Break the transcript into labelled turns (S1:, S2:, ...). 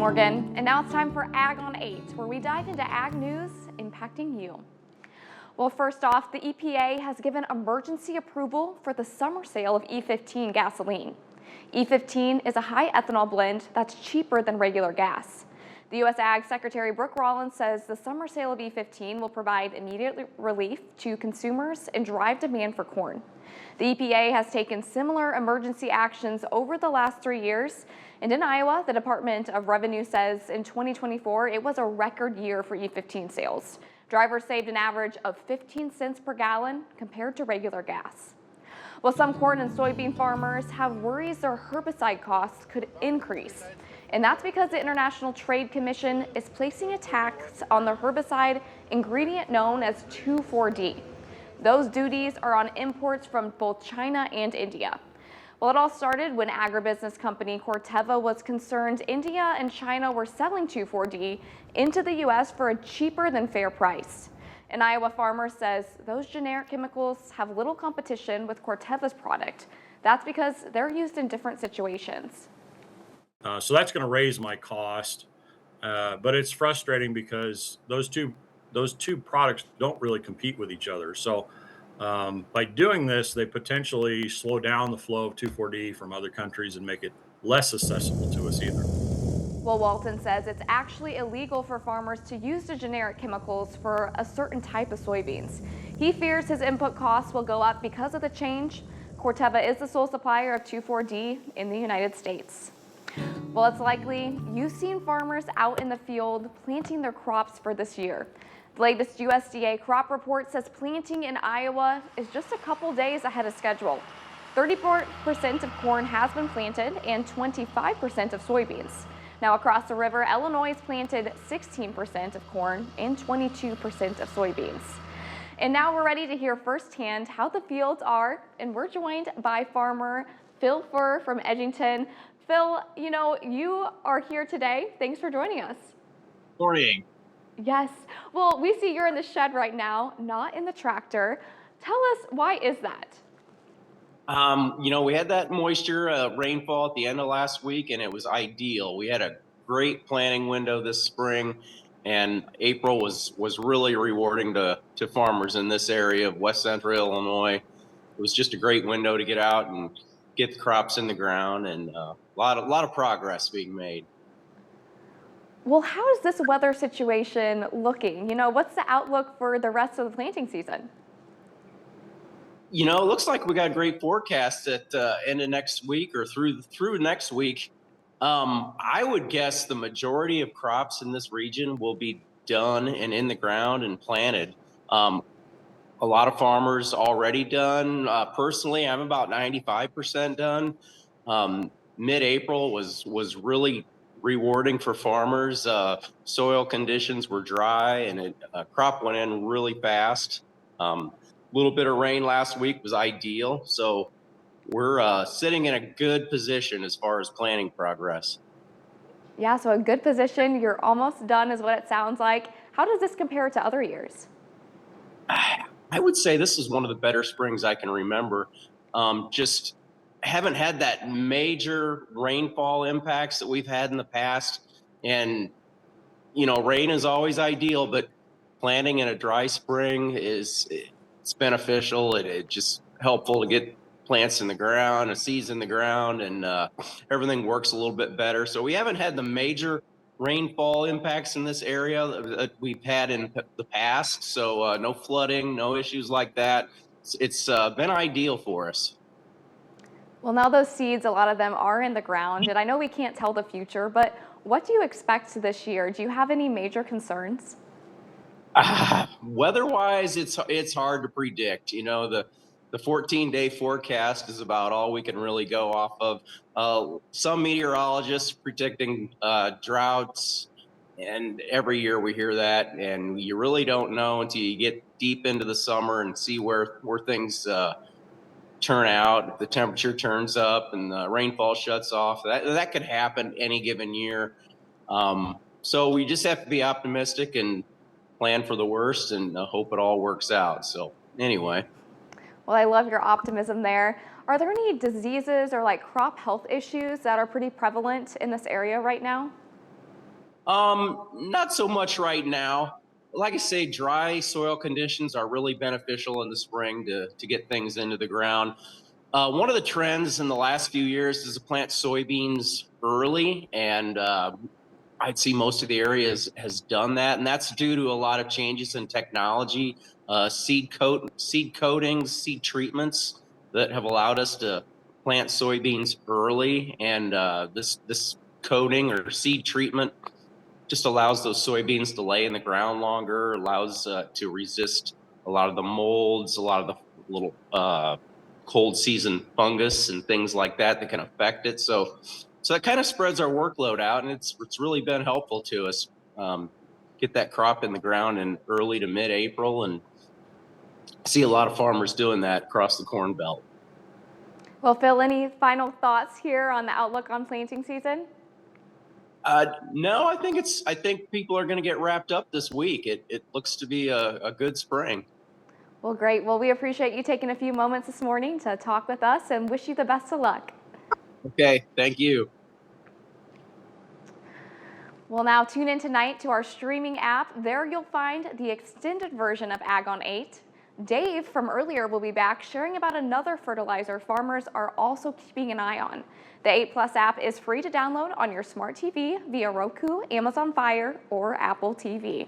S1: Morgan, and now it's time for Ag on 8, where we dive into ag news impacting you. Well, first off, the EPA has given emergency approval for the summer sale of E15 gasoline. E15 is a high ethanol blend that's cheaper than regular gas. The U.S. Ag Secretary Brooke Rollins says the summer sale of E15 will provide immediate relief to consumers and drive demand for corn. The EPA has taken similar emergency actions over the last 3 years. And in Iowa, the Department of Revenue says in 2024, it was a record year for E15 sales. Drivers saved an average of 15 cents per gallon compared to regular gas. Well, some corn and soybean farmers have worries their herbicide costs could increase. And that's because the International Trade Commission is placing a tax on the herbicide ingredient known as 2,4-D. Those duties are on imports from both China and India. Well, it all started when agribusiness company Corteva was concerned India and China were selling 2,4-D into the U.S. for a cheaper than fair price. An Iowa farmer says those generic chemicals have little competition with Corteva's product. That's because they're used in different situations.
S2: So that's going to raise my cost, but it's frustrating because those two products don't really compete with each other. So by doing this, they potentially slow down the flow of 2,4-D from other countries and make it less accessible to us either.
S1: Well, Walton says it's actually illegal for farmers to use the generic chemicals for a certain type of soybeans. He fears his input costs will go up because of the change. Corteva is the sole supplier of 2,4-D in the United States. Well, it's likely you've seen farmers out in the field planting their crops for this year. The latest USDA crop report says planting in Iowa is just a couple days ahead of schedule. 34% of corn has been planted and 25% of soybeans. Now across the river, Illinois has planted 16% of corn and 22% of soybeans. And now we're ready to hear firsthand how the fields are, and we're joined by farmer Phil Furr from Edgington. Phil, you are here today. Thanks for joining us.
S3: Morning.
S1: Yes. Well, we see you're in the shed right now, not in the tractor. Tell us, why is that?
S3: We had that moisture, rainfall at the end of last week, and it was ideal. We had a great planting window this spring, and April was really rewarding to farmers in this area of West Central Illinois. It was just a great window to get out and get the crops in the ground, and a lot of progress being made.
S1: Well, how is this weather situation looking? What's the outlook for the rest of the planting season?
S3: It looks like we got a great forecast at end of next week or through next week. I would guess the majority of crops in this region will be done and in the ground and planted. A lot of farmers already done. Personally, I'm about 95% done. Mid-April was really rewarding for farmers. Soil conditions were dry, and crop went in really fast. Little bit of rain last week was ideal, so we're sitting in a good position as far as planting progress.
S1: Yeah, so a good position. You're almost done is what it sounds like. How does this compare to other years?
S3: I would say this is one of the better springs I can remember. Just haven't had that major rainfall impacts that we've had in the past. And, rain is always ideal, but planting in a dry spring it's beneficial. It's just helpful to get plants in the ground, seeds in the ground, and everything works a little bit better. So we haven't had the major rainfall impacts in this area that we've had in the past. So no flooding, no issues like that. It's been ideal for us.
S1: Well, now those seeds, a lot of them are in the ground, and I know we can't tell the future, but what do you expect this year? Do you have any major concerns?
S3: Weather-wise, it's hard to predict. The 14-day forecast is about all we can really go off of. Some meteorologists predicting droughts, and every year we hear that, and you really don't know until you get deep into the summer and see where things turn out. If the temperature turns up and the rainfall shuts off, that could happen any given year. So we just have to be optimistic and plan for the worst and hope it all works out. So anyway.
S1: Well, I love your optimism there. Are there any diseases or crop health issues that are pretty prevalent in this area right now?
S3: Not so much right now. Like I say, dry soil conditions are really beneficial in the spring to get things into the ground. One of the trends in the last few years is to plant soybeans early, and I'd see most of the area has done that, and that's due to a lot of changes in technology, seed coatings, seed treatments that have allowed us to plant soybeans early, and this coating or seed treatment just allows those soybeans to lay in the ground longer, allows to resist a lot of the molds, a lot of the little cold season fungus and things like that that can affect it. So that kind of spreads our workload out, and it's really been helpful to us. Get that crop in the ground in early to mid-April, and I see a lot of farmers doing that across the Corn Belt.
S1: Well, Phil, any final thoughts here on the outlook on planting season?
S3: No, I think people are going to get wrapped up this week. It looks to be a good spring.
S1: Well, great. Well, we appreciate you taking a few moments this morning to talk with us and wish you the best of luck.
S3: Okay, thank you.
S1: Well, now tune in tonight to our streaming app. There you'll find the extended version of Ag on 8. Dave from earlier will be back sharing about another fertilizer farmers are also keeping an eye on. The 8 Plus app is free to download on your smart TV via Roku, Amazon Fire, or Apple TV.